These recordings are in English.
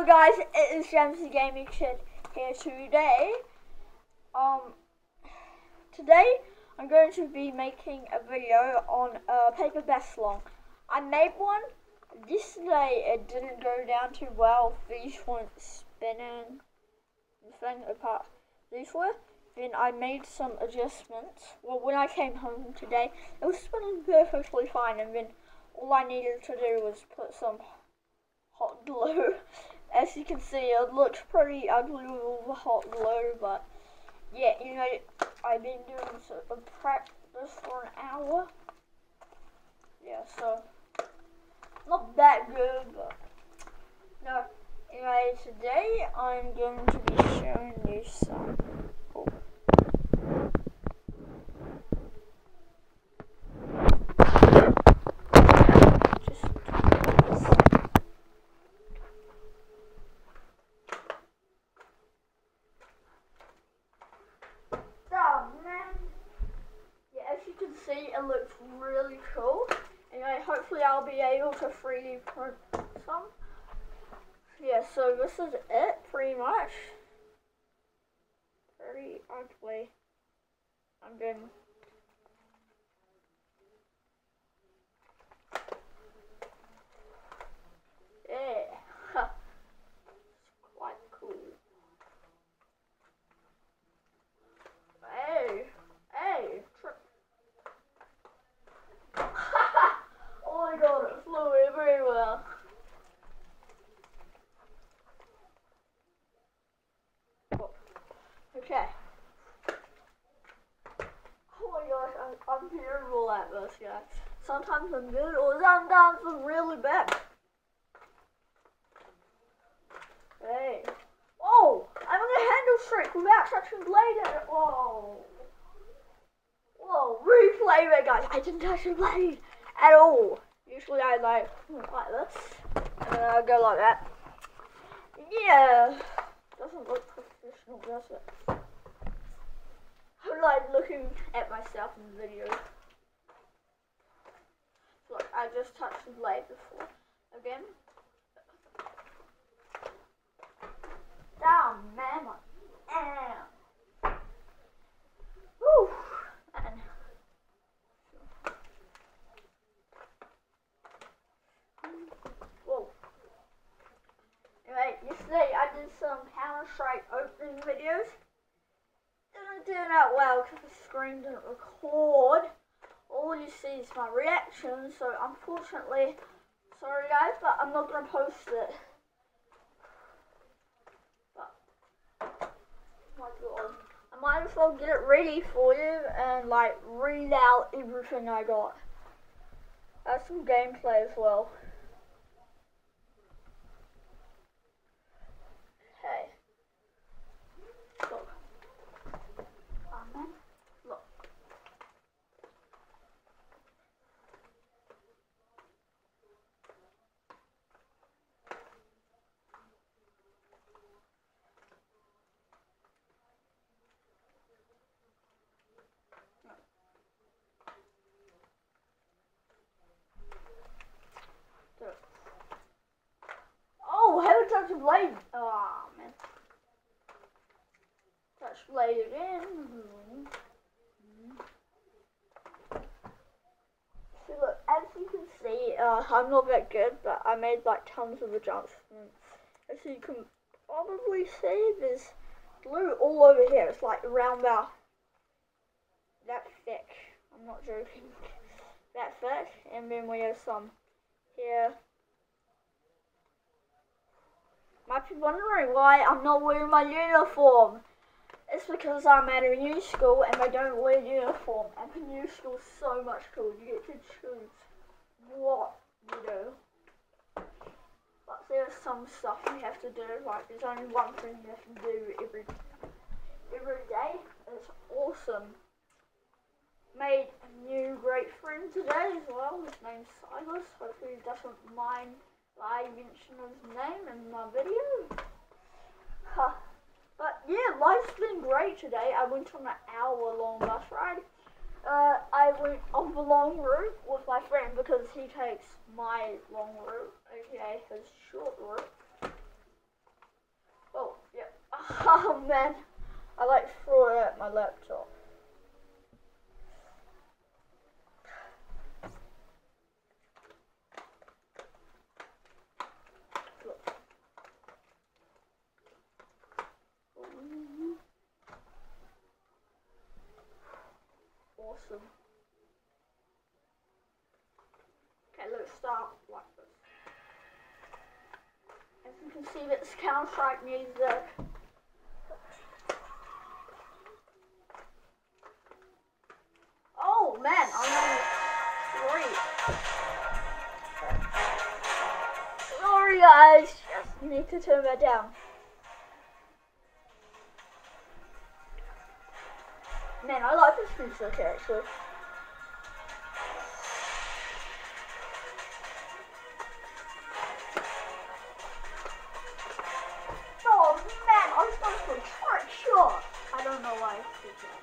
guys, it is James the Gaming Kid here today. Today I'm going to be making a video on paper Balisong. I made one yesterday. It didn't go down too well. These weren't spinning. The thing apart these were. Then I made some adjustments. Well, when I came home today, it was spinning perfectly fine, and then all I needed to do was put some hot glue. As you can see, it looks pretty ugly with all the hot glue, but yeah, you know, I've been doing a practice for an hour. Yeah, so not that good, but no. Anyway, today I'm going to be showing you some. See, it looks really cool, and hopefully I'll be able to 3D print some. Yeah, so this is it pretty much. Pretty ugly. I'm done. Yeah, it's quite cool. Hey. Oh my god, it flew everywhere. Okay. Oh my gosh, I'm terrible at this, guys. Sometimes I'm good, or sometimes I'm really bad. Hey. Oh! I'm on a handle trick without touching blade at it. Whoa. Whoa, replay that, guys. I didn't touch the blade at all. Usually I like this, and then I go like that. Yeah, doesn't look professional, does it? I'm like looking at myself in the video. Look, I just touched the blade before. Again. Damn, man. Whew. Yesterday I did some Counter-Strike opening videos. Didn't turn out well because the screen didn't record. All you see is my reaction, so unfortunately, sorry guys, but I'm not going to post it. But, oh my god, I might as well get it ready for you and like read out everything I got. That's some gameplay as well. Oh, I haven't touched the blade. Oh man. Touch blade again. So look, as you can see, I'm not that good, but I made like tons of adjustments. As you can probably see, there's glue all over here. It's like around about that thick. I'm not joking. That thick, and then we have some here. Might be wondering why I'm not wearing my uniform. It's because I'm at a new school and they don't wear uniform. And the new school is so much cool. You get to choose what you do. But there's some stuff you have to do. Like there's only one thing you have to do every day. It's awesome. Made a new great friend today as well. His name's Silas. Hopefully he doesn't mind I mention his name in my video. But yeah, life's been great today. I went on an hour-long bus ride. I went on the long route with my friend because he takes my long route, aka his short route. Oh man, I like threw it at my laptop. Awesome. Okay, let's start like this. As you can see, it's Counter-Strike music. Oh man, I'm on 3. Sorry guys, just need to turn that down. Man, I like this music actually. Oh man, I was supposed to try shot. I don't know why I did that.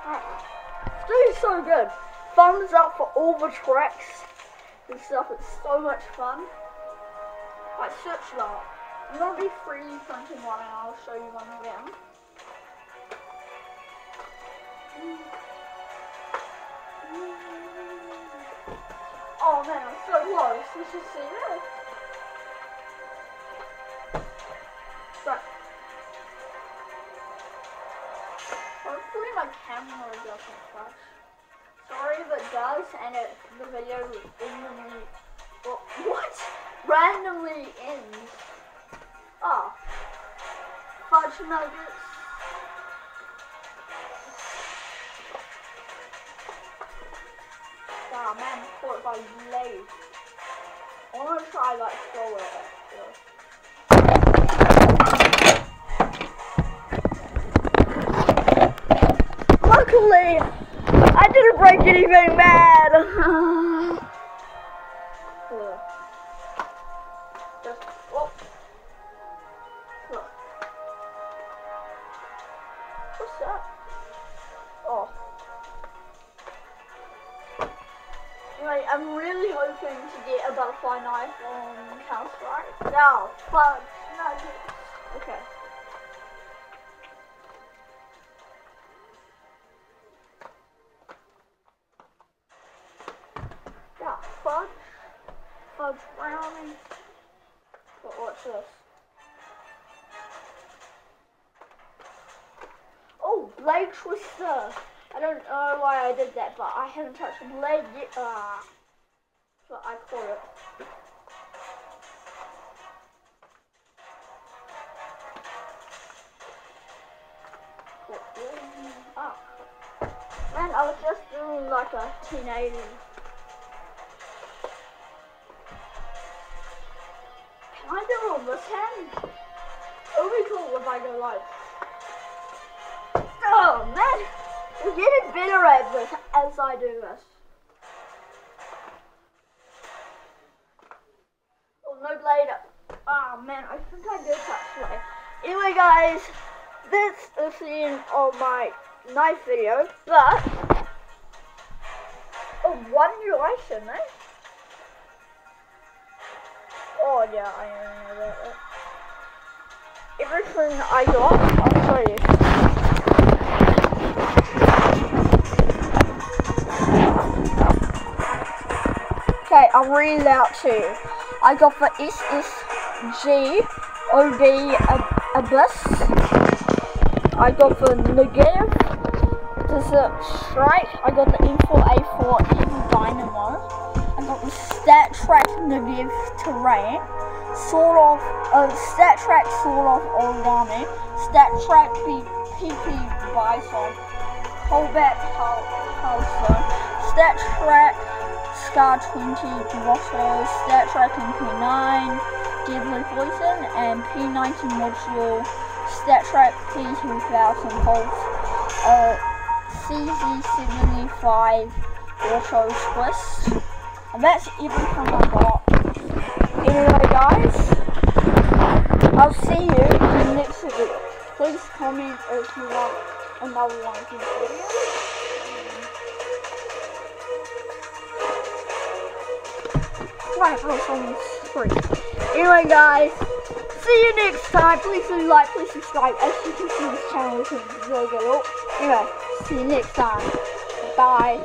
Alright. This is so good. Thumbs up for all the tracks and stuff. It's so much fun. Like, search that. I'm gonna be free printing one and I'll show you one of them. Oh man, I'm so close. You should see this. But hopefully my camera doesn't crash. Sorry if it does, and the video randomly ends. Oh, fudge nuggets. Ah man, caught by blade. I want to try like throw it actually. Luckily, I didn't break anything bad. Just, oh. What's that? Oh. Anyway, I'm really hoping to get a butterfly knife on Counter-Strike. No, fudge nuggets. Okay. Yeah, fudge brownie. But what's this? Oh, blade twister. I don't know why I did that, but I haven't touched the blade yet. So I caught it. Oh. Man, I was just doing like a teenager. Can I do it on this hand? It would be cool if I go like. Oh man! I'm getting better at this as I do this. Oh, no blade. Oh man, I think I did touch blade. Anyway guys, this is the end of my knife video, but oh, one new item, eh? Oh yeah, I know that. Everything I got, I'll show you. Okay, I'll read it out to you. I got the SSG OB Abyss. I got the Negative Desert Strike. I got the M4A4 Evil Dynamo. I got the Stat Track Negative Terrain. Stat Track Sword of Origami. Stat Track PP Balisong. Holdback Halso. Stat Track Scar 20 Grotto, Stat Track MP9, Deadly Poison, and P90 Module, Stat Track P2000 Pulse, CZ75 Auto Twist, and that's everything I got. Anyway guys, I'll see you in the next video. Please comment if you want another one of these videos. right post on the screen. Anyway, guys, see you next time. Please do like, please subscribe. As you can see, this channel is really good. Anyway, see you next time. Bye.